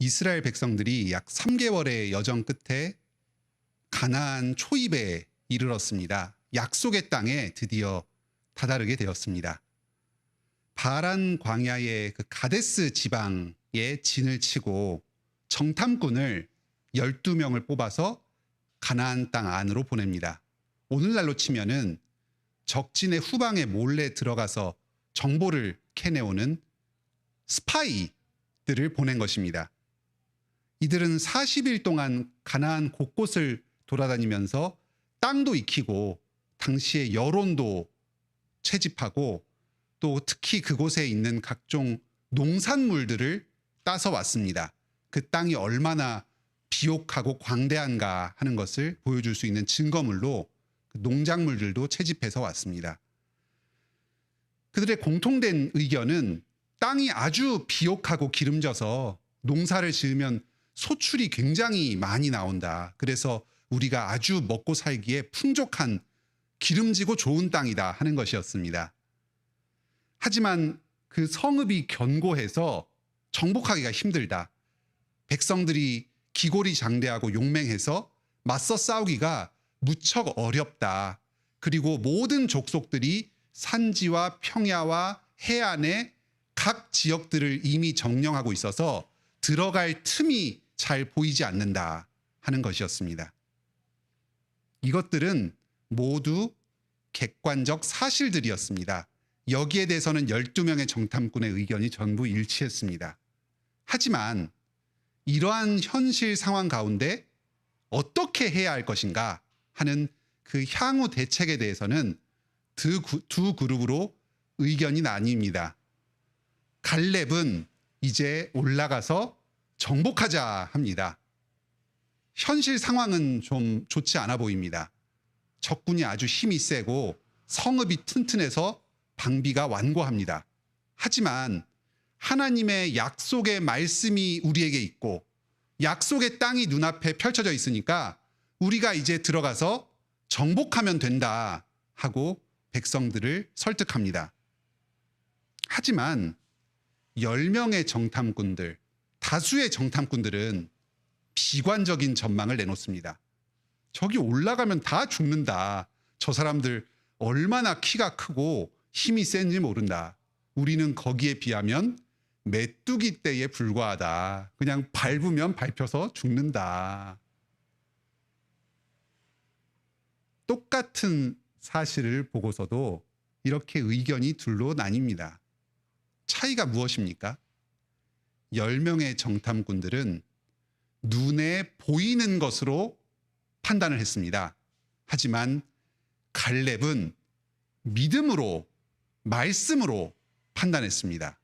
이스라엘 백성들이 약 3개월의 여정 끝에 가나안 초입에 이르렀습니다. 약속의 땅에 드디어 다다르게 되었습니다. 바란 광야의 그 가데스 지방에 진을 치고 정탐꾼을 12명을 뽑아서 가나안 땅 안으로 보냅니다. 오늘날로 치면은 적진의 후방에 몰래 들어가서 정보를 캐내오는 스파이들을 보낸 것입니다. 이들은 40일 동안 가나안 곳곳을 돌아다니면서 땅도 익히고 당시의 여론도 채집하고 또 특히 그곳에 있는 각종 농산물들을 따서 왔습니다. 그 땅이 얼마나 비옥하고 광대한가 하는 것을 보여줄 수 있는 증거물로 농작물들도 채집해서 왔습니다. 그들의 공통된 의견은 땅이 아주 비옥하고 기름져서 농사를 지으면 소출이 굉장히 많이 나온다. 그래서 우리가 아주 먹고 살기에 풍족한 기름지고 좋은 땅이다 하는 것이었습니다. 하지만 그 성읍이 견고해서 정복하기가 힘들다. 백성들이 기골이 장대하고 용맹해서 맞서 싸우기가 무척 어렵다. 그리고 모든 족속들이 산지와 평야와 해안의 각 지역들을 이미 점령하고 있어서 들어갈 틈이 잘 보이지 않는다 하는 것이었습니다. 이것들은 모두 객관적 사실들이었습니다. 여기에 대해서는 12명의 정탐꾼의 의견이 전부 일치했습니다. 하지만 이러한 현실 상황 가운데 어떻게 해야 할 것인가 하는 그 향후 대책에 대해서는 두 그룹으로 의견이 나뉩니다. 갈렙은 이제 올라가서 정복하자 합니다. 현실 상황은 좀 좋지 않아 보입니다. 적군이 아주 힘이 세고 성읍이 튼튼해서 방비가 완고합니다. 하지만 하나님의 약속의 말씀이 우리에게 있고 약속의 땅이 눈앞에 펼쳐져 있으니까 우리가 이제 들어가서 정복하면 된다 하고 백성들을 설득합니다. 하지만 10명의 정탐꾼들, 다수의 정탐꾼들은 비관적인 전망을 내놓습니다. 저기 올라가면 다 죽는다. 저 사람들 얼마나 키가 크고 힘이 센지 모른다. 우리는 거기에 비하면 메뚜기 떼에 불과하다. 그냥 밟으면 밟혀서 죽는다. 똑같은 사실을 보고서도 이렇게 의견이 둘로 나뉩니다. 차이가 무엇입니까? 10명의 정탐꾼들은 눈에 보이는 것으로 판단을 했습니다. 하지만 갈렙은 믿음으로, 말씀으로 판단했습니다.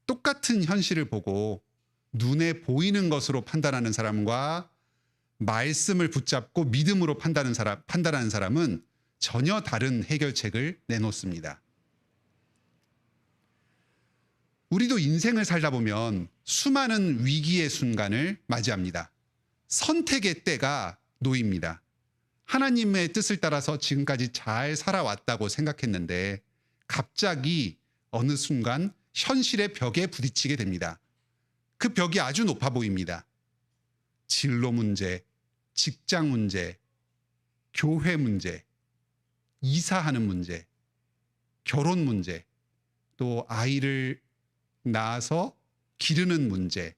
똑같은 현실을 보고 눈에 보이는 것으로 판단하는 사람과 말씀을 붙잡고 믿음으로 판단하는 사람은 전혀 다른 해결책을 내놓습니다. 우리도 인생을 살다 보면 수많은 위기의 순간을 맞이합니다. 선택의 때가 놓입니다. 하나님의 뜻을 따라서 지금까지 잘 살아왔다고 생각했는데 갑자기 어느 순간 현실의 벽에 부딪히게 됩니다. 그 벽이 아주 높아 보입니다. 진로 문제, 직장 문제, 교회 문제, 이사하는 문제, 결혼 문제, 또 아이를 낳아서 기르는 문제,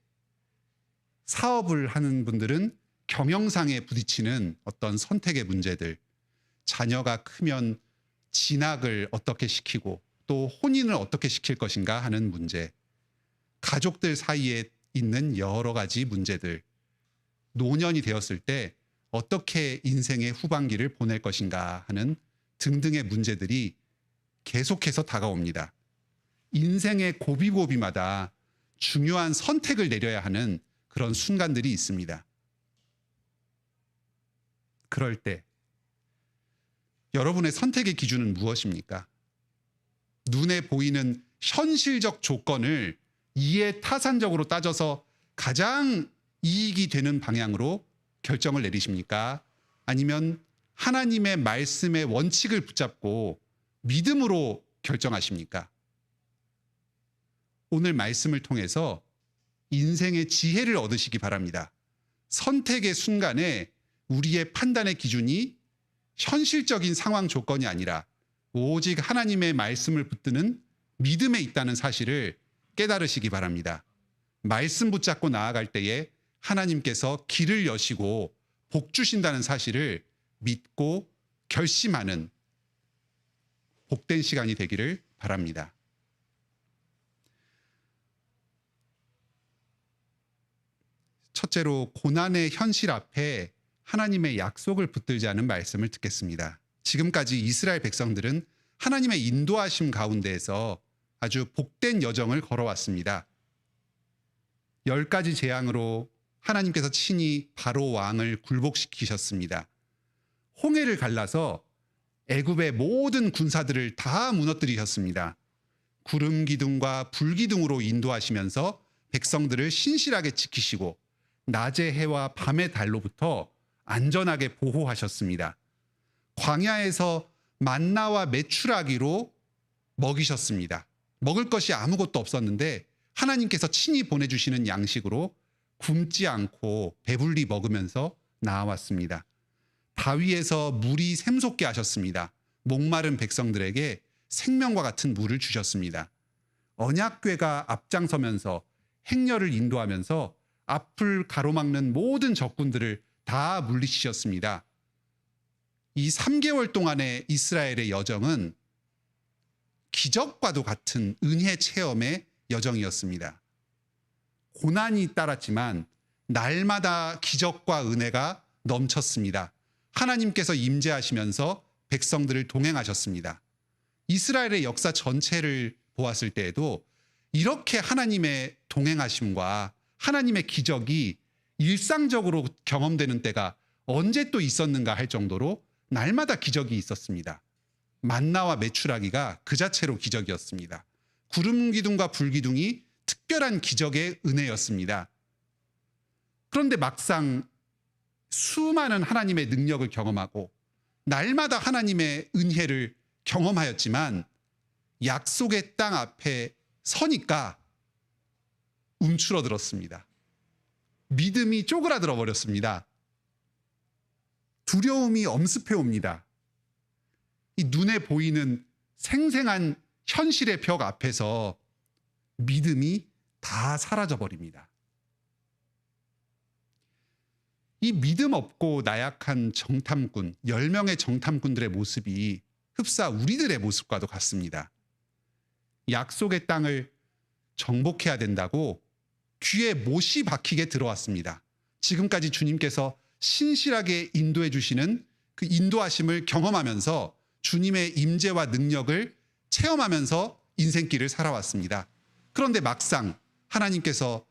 사업을 하는 분들은 경영상에 부딪히는 어떤 선택의 문제들, 자녀가 크면 진학을 어떻게 시키고 또 혼인을 어떻게 시킬 것인가 하는 문제, 가족들 사이에 있는 여러 가지 문제들, 노년이 되었을 때 어떻게 인생의 후반기를 보낼 것인가 하는 등등의 문제들이 계속해서 다가옵니다. 인생의 고비고비마다 중요한 선택을 내려야 하는 그런 순간들이 있습니다. 그럴 때 여러분의 선택의 기준은 무엇입니까? 눈에 보이는 현실적 조건을 이해타산적으로 따져서 가장 이익이 되는 방향으로 결정을 내리십니까? 아니면 하나님의 말씀의 원칙을 붙잡고 믿음으로 결정하십니까? 오늘 말씀을 통해서 인생의 지혜를 얻으시기 바랍니다. 선택의 순간에 우리의 판단의 기준이 현실적인 상황 조건이 아니라 오직 하나님의 말씀을 붙드는 믿음에 있다는 사실을 깨달으시기 바랍니다. 말씀 붙잡고 나아갈 때에 하나님께서 길을 여시고 복 주신다는 사실을 믿고 결심하는 복된 시간이 되기를 바랍니다. 첫째로, 고난의 현실 앞에 하나님의 약속을 붙들지 않은 말씀을 듣겠습니다. 지금까지 이스라엘 백성들은 하나님의 인도하심 가운데에서 아주 복된 여정을 걸어왔습니다. 10가지 재앙으로 하나님께서 친히 바로 왕을 굴복시키셨습니다. 홍해를 갈라서 애굽의 모든 군사들을 다 무너뜨리셨습니다. 구름 기둥과 불 기둥으로 인도하시면서 백성들을 신실하게 지키시고 낮의 해와 밤의 달로부터 안전하게 보호하셨습니다. 광야에서 만나와 메추라기로 먹이셨습니다. 먹을 것이 아무것도 없었는데 하나님께서 친히 보내주시는 양식으로 굶지 않고 배불리 먹으면서 나아왔습니다. 바위에서 물이 샘솟게 하셨습니다. 목마른 백성들에게 생명과 같은 물을 주셨습니다. 언약궤가 앞장서면서 행렬을 인도하면서 앞을 가로막는 모든 적군들을 다 물리치셨습니다. 이 3개월 동안의 이스라엘의 여정은 기적과도 같은 은혜 체험의 여정이었습니다. 고난이 따랐지만 날마다 기적과 은혜가 넘쳤습니다. 하나님께서 임재하시면서 백성들을 동행하셨습니다. 이스라엘의 역사 전체를 보았을 때에도 이렇게 하나님의 동행하심과 하나님의 기적이 일상적으로 경험되는 때가 언제 또 있었는가 할 정도로 날마다 기적이 있었습니다. 만나와 메추라기가 그 자체로 기적이었습니다. 구름 기둥과 불 기둥이 특별한 기적의 은혜였습니다. 그런데 막상 수많은 하나님의 능력을 경험하고 날마다 하나님의 은혜를 경험하였지만 약속의 땅 앞에 서니까 움츠러들었습니다. 믿음이 쪼그라들어 버렸습니다. 두려움이 엄습해 옵니다. 이 눈에 보이는 생생한 현실의 벽 앞에서 믿음이 다 사라져 버립니다. 이 믿음 없고 나약한 정탐꾼, 10명의 정탐꾼들의 모습이 흡사 우리들의 모습과도 같습니다. 약속의 땅을 정복해야 된다고 귀에 못이 박히게 들어왔습니다. 지금까지 주님께서 신실하게 인도해 주시는 그 인도하심을 경험하면서 주님의 임재와 능력을 체험하면서 인생길을 살아왔습니다. 그런데 막상 하나님께서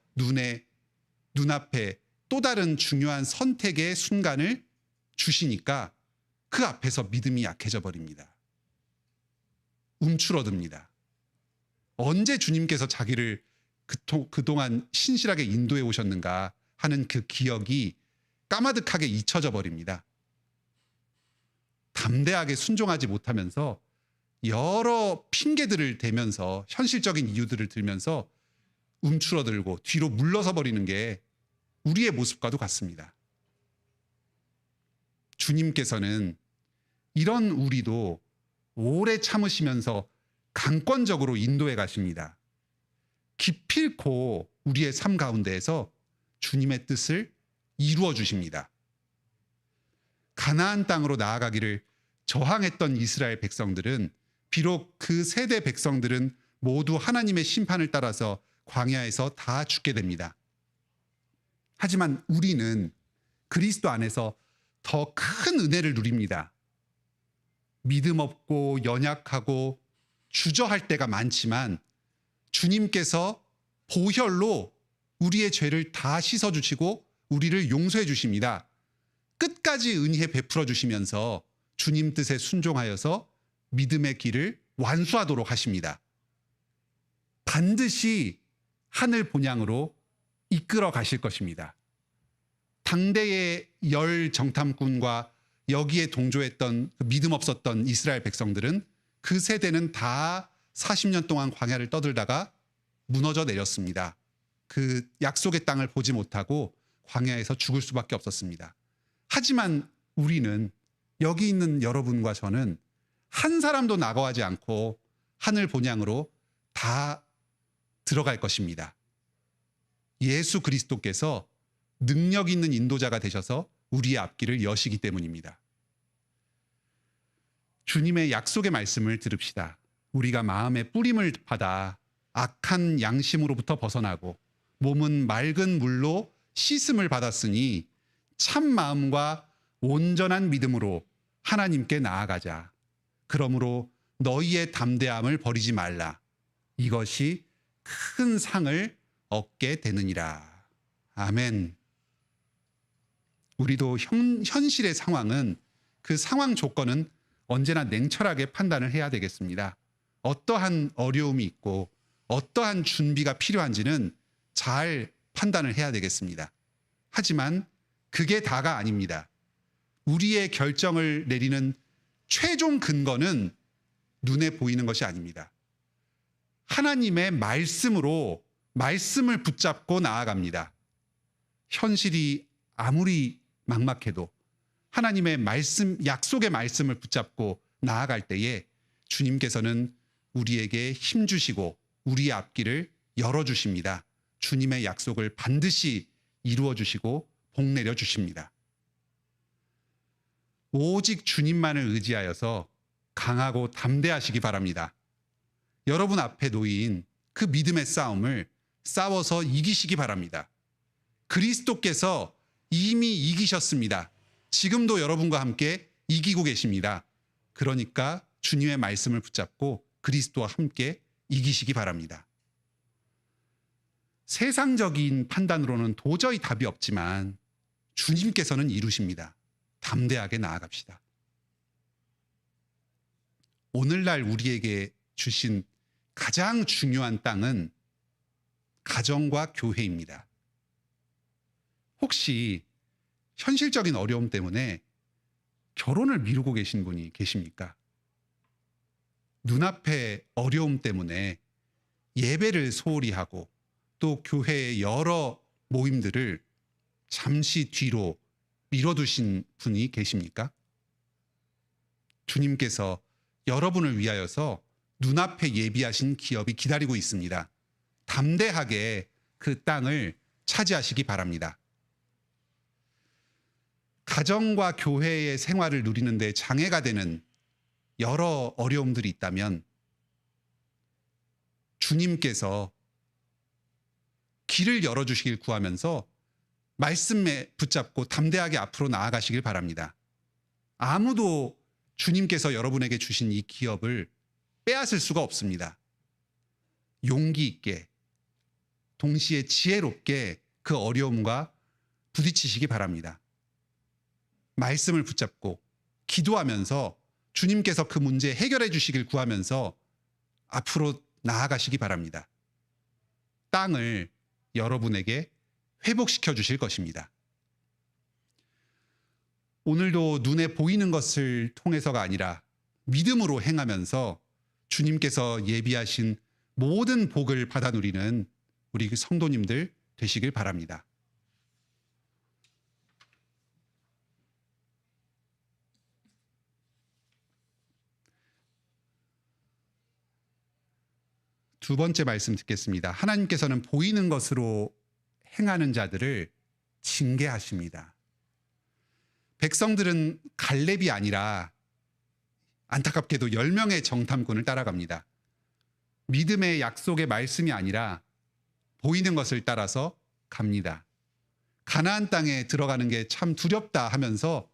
눈앞에 또 다른 중요한 선택의 순간을 주시니까 그 앞에서 믿음이 약해져 버립니다. 움츠러듭니다. 언제 주님께서 자기를 그동안 신실하게 인도해 오셨는가 하는 그 기억이 까마득하게 잊혀져 버립니다. 담대하게 순종하지 못하면서 여러 핑계들을 대면서 현실적인 이유들을 들면서 움츠러들고 뒤로 물러서 버리는 게 우리의 모습과도 같습니다. 주님께서는 이런 우리도 오래 참으시면서 강권적으로 인도해 가십니다. 기필코 우리의 삶 가운데에서 주님의 뜻을 이루어 주십니다. 가나안 땅으로 나아가기를 저항했던 이스라엘 백성들은 비록 그 세대 백성들은 모두 하나님의 심판을 따라서 광야에서 다 죽게 됩니다. 하지만 우리는 그리스도 안에서 더 큰 은혜를 누립니다. 믿음 없고 연약하고 주저할 때가 많지만 주님께서 보혈로 우리의 죄를 다 씻어주시고 우리를 용서해 주십니다. 끝까지 은혜 베풀어 주시면서 주님 뜻에 순종하여서 믿음의 길을 완수하도록 하십니다. 반드시 하늘 본향으로 이끌어 가실 것입니다. 당대의 10 정탐꾼과 여기에 동조했던 믿음 없었던 이스라엘 백성들은 그 세대는 다 40년 동안 광야를 떠들다가 무너져 내렸습니다. 그 약속의 땅을 보지 못하고 광야에서 죽을 수밖에 없었습니다. 하지만 우리는, 여기 있는 여러분과 저는 한 사람도 낙오하지 않고 하늘 본향으로 다 들어갈 것입니다. 예수 그리스도께서 능력 있는 인도자가 되셔서 우리의 앞길을 여시기 때문입니다. 주님의 약속의 말씀을 들읍시다. 우리가 마음의 뿌림을 받아 악한 양심으로부터 벗어나고 몸은 맑은 물로 씻음을 받았으니 참 마음과 온전한 믿음으로 하나님께 나아가자. 그러므로 너희의 담대함을 버리지 말라. 이것이 큰 상을 얻게 되느니라. 아멘. 우리도 현실의 상황은, 그 상황 조건은 언제나 냉철하게 판단을 해야 되겠습니다. 어떠한 어려움이 있고 어떠한 준비가 필요한지는 잘 판단을 해야 되겠습니다. 하지만 그게 다가 아닙니다. 우리의 결정을 내리는 최종 근거는 눈에 보이는 것이 아닙니다. 하나님의 말씀으로 말씀을 붙잡고 나아갑니다. 현실이 아무리 막막해도 하나님의 말씀, 약속의 말씀을 붙잡고 나아갈 때에 주님께서는 우리에게 힘 주시고 우리의 앞길을 열어주십니다. 주님의 약속을 반드시 이루어 주시고 복 내려 주십니다. 오직 주님만을 의지하여서 강하고 담대하시기 바랍니다. 여러분 앞에 놓인 그 믿음의 싸움을 싸워서 이기시기 바랍니다. 그리스도께서 이미 이기셨습니다. 지금도 여러분과 함께 이기고 계십니다. 그러니까 주님의 말씀을 붙잡고 그리스도와 함께 이기시기 바랍니다. 세상적인 판단으로는 도저히 답이 없지만 주님께서는 이루십니다. 담대하게 나아갑시다. 오늘날 우리에게 주신 가장 중요한 땅은 가정과 교회입니다. 혹시 현실적인 어려움 때문에 결혼을 미루고 계신 분이 계십니까? 눈앞의 어려움 때문에 예배를 소홀히 하고 또 교회의 여러 모임들을 잠시 뒤로 미뤄두신 분이 계십니까? 주님께서 여러분을 위하여서 눈앞에 예비하신 기업이 기다리고 있습니다. 담대하게 그 땅을 차지하시기 바랍니다. 가정과 교회의 생활을 누리는 데 장애가 되는 여러 어려움들이 있다면 주님께서 길을 열어주시길 구하면서 말씀에 붙잡고 담대하게 앞으로 나아가시길 바랍니다. 아무도 주님께서 여러분에게 주신 이 기업을 빼앗을 수가 없습니다. 용기 있게, 동시에 지혜롭게 그 어려움과 부딪히시기 바랍니다. 말씀을 붙잡고 기도하면서 주님께서 그 문제 해결해 주시길 구하면서 앞으로 나아가시기 바랍니다. 땅을 여러분에게 회복시켜 주실 것입니다. 오늘도 눈에 보이는 것을 통해서가 아니라 믿음으로 행하면서 주님께서 예비하신 모든 복을 받아 누리는 우리 성도님들 되시길 바랍니다. 두 번째 말씀 듣겠습니다. 하나님께서는 보이는 것으로 행하는 자들을 징계하십니다. 백성들은 갈렙이 아니라 안타깝게도 10명의 정탐꾼을 따라갑니다. 믿음의 약속의 말씀이 아니라 보이는 것을 따라서 갑니다. 가나안 땅에 들어가는 게 참 두렵다 하면서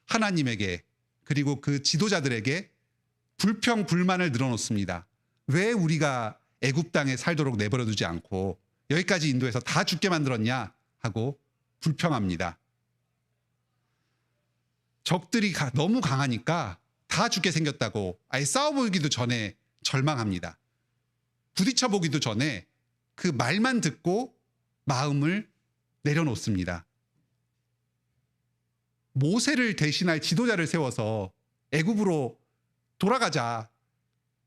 하나님에게 그리고 그 지도자들에게 불평 불만을 늘어놓습니다. 왜 우리가 애굽 땅에 살도록 내버려두지 않고 여기까지 인도해서 다 죽게 만들었냐 하고 불평합니다. 적들이 너무 강하니까 다 죽게 생겼다고 아예 싸워보기도 전에 절망합니다. 부딪혀보기도 전에 그 말만 듣고 마음을 내려놓습니다. 모세를 대신할 지도자를 세워서 애굽으로 돌아가자.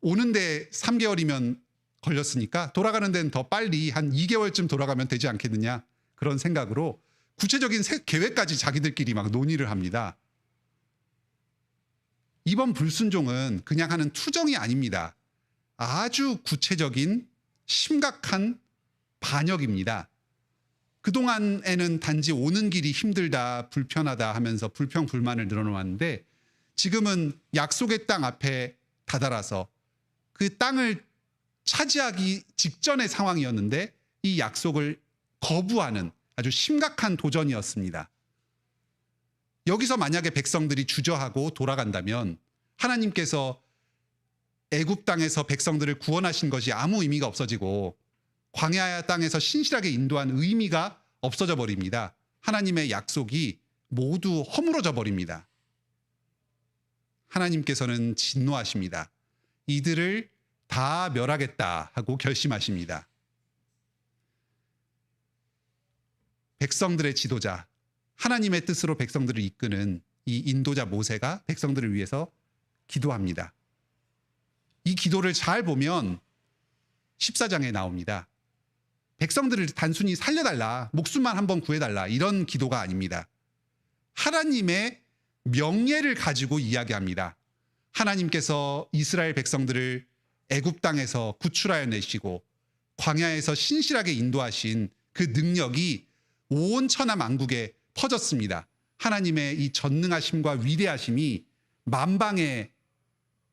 오는데 3개월이면 걸렸으니까 돌아가는 데는 더 빨리 한 2개월쯤 돌아가면 되지 않겠느냐, 그런 생각으로 구체적인 계획까지 자기들끼리 막 논의를 합니다. 이번 불순종은 그냥 하는 투정이 아닙니다. 아주 구체적인 심각한 반역입니다. 그동안에는 단지 오는 길이 힘들다, 불편하다 하면서 불평불만을 늘어놓았는데, 지금은 약속의 땅 앞에 다다라서 그 땅을 차지하기 직전의 상황이었는데 이 약속을 거부하는 아주 심각한 도전이었습니다. 여기서 만약에 백성들이 주저하고 돌아간다면 하나님께서 애굽 땅에서 백성들을 구원하신 것이 아무 의미가 없어지고 광야 땅에서 신실하게 인도한 의미가 없어져 버립니다. 하나님의 약속이 모두 허물어져 버립니다. 하나님께서는 진노하십니다. 이들을 다 멸하겠다 하고 결심하십니다. 백성들의 지도자, 하나님의 뜻으로 백성들을 이끄는 이 인도자 모세가 백성들을 위해서 기도합니다. 이 기도를 잘 보면 14장에 나옵니다. 백성들을 단순히 살려달라, 목숨만 한번 구해달라, 이런 기도가 아닙니다. 하나님의 명예를 가지고 이야기합니다. 하나님께서 이스라엘 백성들을 애굽 땅에서 구출하여 내시고 광야에서 신실하게 인도하신 그 능력이 온 천하 만국에 퍼졌습니다. 하나님의 이 전능하심과 위대하심이 만방의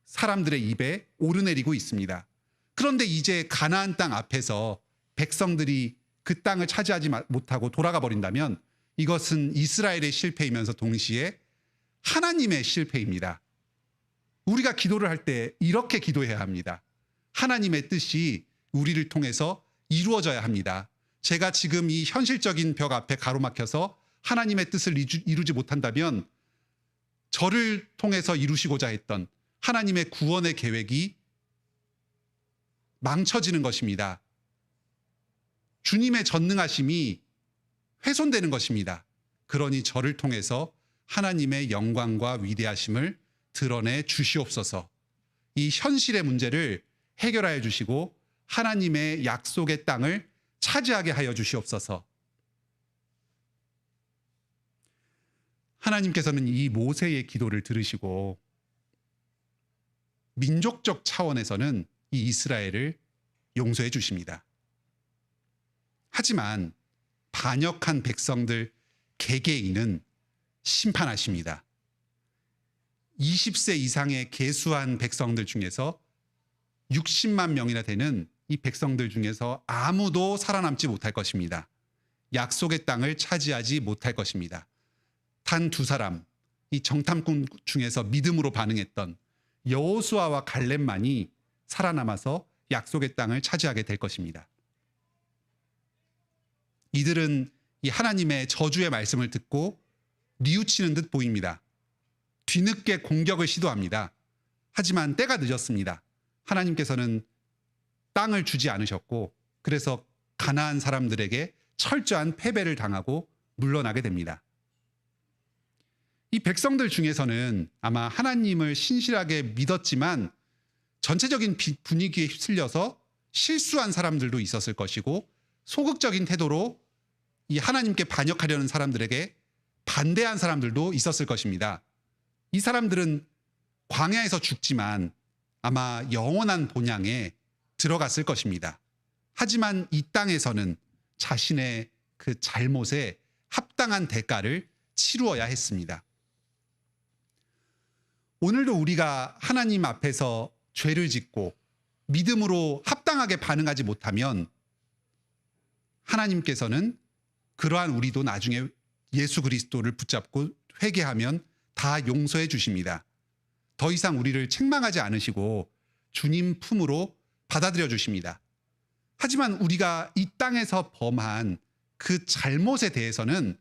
사람들의 입에 오르내리고 있습니다. 그런데 이제 가나안 땅 앞에서 백성들이 그 땅을 차지하지 못하고 돌아가 버린다면 이것은 이스라엘의 실패이면서 동시에 하나님의 실패입니다. 우리가 기도를 할 때 이렇게 기도해야 합니다. 하나님의 뜻이 우리를 통해서 이루어져야 합니다. 제가 지금 이 현실적인 벽 앞에 가로막혀서 하나님의 뜻을 이루지 못한다면 저를 통해서 이루시고자 했던 하나님의 구원의 계획이 망쳐지는 것입니다. 주님의 전능하심이 훼손되는 것입니다. 그러니 저를 통해서 하나님의 영광과 위대하심을 드러내 주시옵소서. 이 현실의 문제를 해결하여 주시고 하나님의 약속의 땅을 차지하게 하여 주시옵소서. 하나님께서는 이 모세의 기도를 들으시고 민족적 차원에서는 이 이스라엘을 용서해 주십니다. 하지만 반역한 백성들 개개인은 심판하십니다. 20세 이상의 계수한 백성들 중에서 60만 명이나 되는 이 백성들 중에서 아무도 살아남지 못할 것입니다. 약속의 땅을 차지하지 못할 것입니다. 단 두 사람, 이 정탐꾼 중에서 믿음으로 반응했던 여호수아와 갈렙만이 살아남아서 약속의 땅을 차지하게 될 것입니다. 이들은 이 하나님의 저주의 말씀을 듣고 뉘우치는 듯 보입니다. 뒤늦게 공격을 시도합니다. 하지만 때가 늦었습니다. 하나님께서는 땅을 주지 않으셨고 그래서 가나안 사람들에게 철저한 패배를 당하고 물러나게 됩니다. 이 백성들 중에서는 아마 하나님을 신실하게 믿었지만 전체적인 분위기에 휩쓸려서 실수한 사람들도 있었을 것이고 소극적인 태도로 이 하나님께 반역하려는 사람들에게 반대한 사람들도 있었을 것입니다. 이 사람들은 광야에서 죽지만 아마 영원한 본향에 들어갔을 것입니다. 하지만 이 땅에서는 자신의 그 잘못에 합당한 대가를 치루어야 했습니다. 오늘도 우리가 하나님 앞에서 죄를 짓고 믿음으로 합당하게 반응하지 못하면 하나님께서는 그러한 우리도 나중에 예수 그리스도를 붙잡고 회개하면 다 용서해 주십니다. 더 이상 우리를 책망하지 않으시고 주님 품으로 받아들여 주십니다. 하지만 우리가 이 땅에서 범한 그 잘못에 대해서는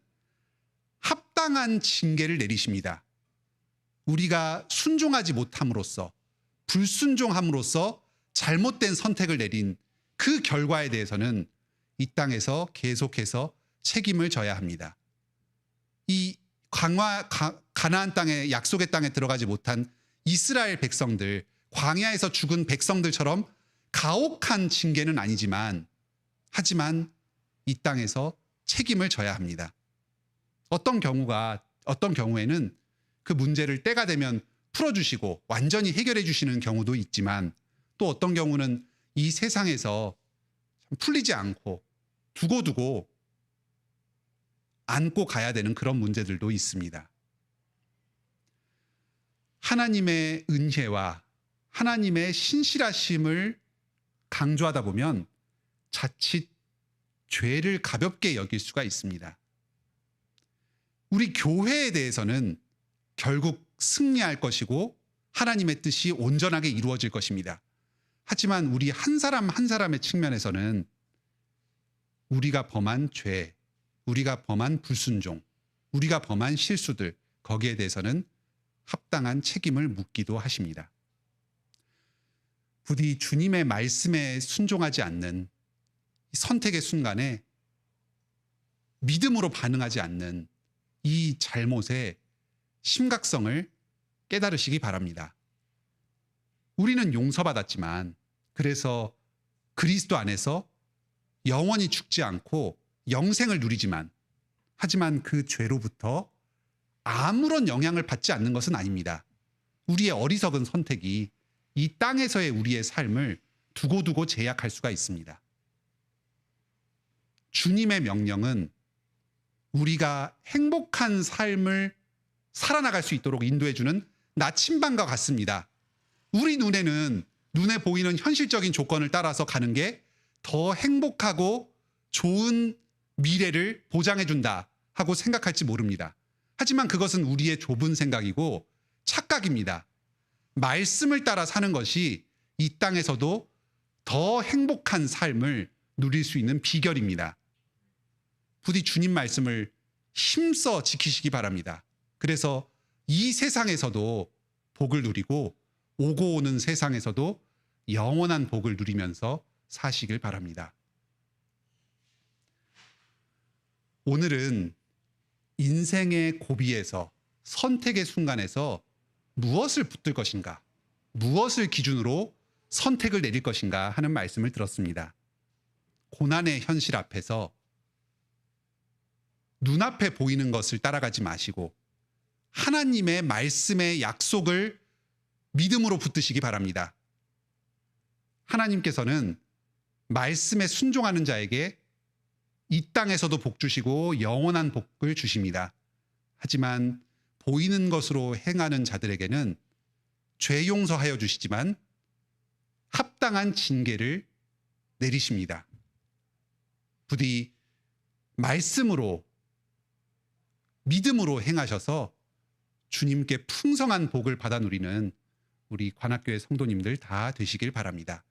합당한 징계를 내리십니다. 우리가 순종하지 못함으로써, 불순종함으로써 잘못된 선택을 내린 그 결과에 대해서는 이 땅에서 계속해서 책임을 져야 합니다. 이 가나안 땅에, 약속의 땅에 들어가지 못한 이스라엘 백성들, 광야에서 죽은 백성들처럼 가혹한 징계는 아니지만 하지만 이 땅에서 책임을 져야 합니다. 어떤 경우에는 그 문제를 때가 되면 풀어주시고 완전히 해결해 주시는 경우도 있지만 또 어떤 경우는 이 세상에서 풀리지 않고 두고두고 안고 가야 되는 그런 문제들도 있습니다. 하나님의 은혜와 하나님의 신실하심을 강조하다 보면 자칫 죄를 가볍게 여길 수가 있습니다. 우리 교회에 대해서는 결국 승리할 것이고 하나님의 뜻이 온전하게 이루어질 것입니다. 하지만 우리 한 사람 한 사람의 측면에서는 우리가 범한 죄, 우리가 범한 불순종, 우리가 범한 실수들, 거기에 대해서는 합당한 책임을 묻기도 하십니다. 부디 주님의 말씀에 순종하지 않는 선택의 순간에 믿음으로 반응하지 않는 이 잘못의 심각성을 깨달으시기 바랍니다. 우리는 용서받았지만 그래서 그리스도 안에서 영원히 죽지 않고 영생을 누리지만 하지만 그 죄로부터 아무런 영향을 받지 않는 것은 아닙니다. 우리의 어리석은 선택이 이 땅에서의 우리의 삶을 두고두고 제약할 수가 있습니다. 주님의 명령은 우리가 행복한 삶을 살아나갈 수 있도록 인도해주는 나침반과 같습니다. 우리 눈에 보이는 현실적인 조건을 따라서 가는 게 더 행복하고 좋은 미래를 보장해준다 하고 생각할지 모릅니다. 하지만 그것은 우리의 좁은 생각이고 착각입니다. 말씀을 따라 사는 것이 이 땅에서도 더 행복한 삶을 누릴 수 있는 비결입니다. 부디 주님 말씀을 힘써 지키시기 바랍니다. 그래서 이 세상에서도 복을 누리고 오고 오는 세상에서도 영원한 복을 누리면서 사시길 바랍니다. 오늘은 인생의 고비에서 선택의 순간에서 무엇을 붙들 것인가, 무엇을 기준으로 선택을 내릴 것인가 하는 말씀을 들었습니다. 고난의 현실 앞에서 눈앞에 보이는 것을 따라가지 마시고 하나님의 말씀의 약속을 믿음으로 붙드시기 바랍니다. 하나님께서는 말씀에 순종하는 자에게 이 땅에서도 복 주시고 영원한 복을 주십니다. 하지만 보이는 것으로 행하는 자들에게는 죄 용서하여 주시지만 합당한 징계를 내리십니다. 부디 말씀으로 믿음으로 행하셔서 주님께 풍성한 복을 받아 누리는 우리 관악교회 성도님들 다 되시길 바랍니다.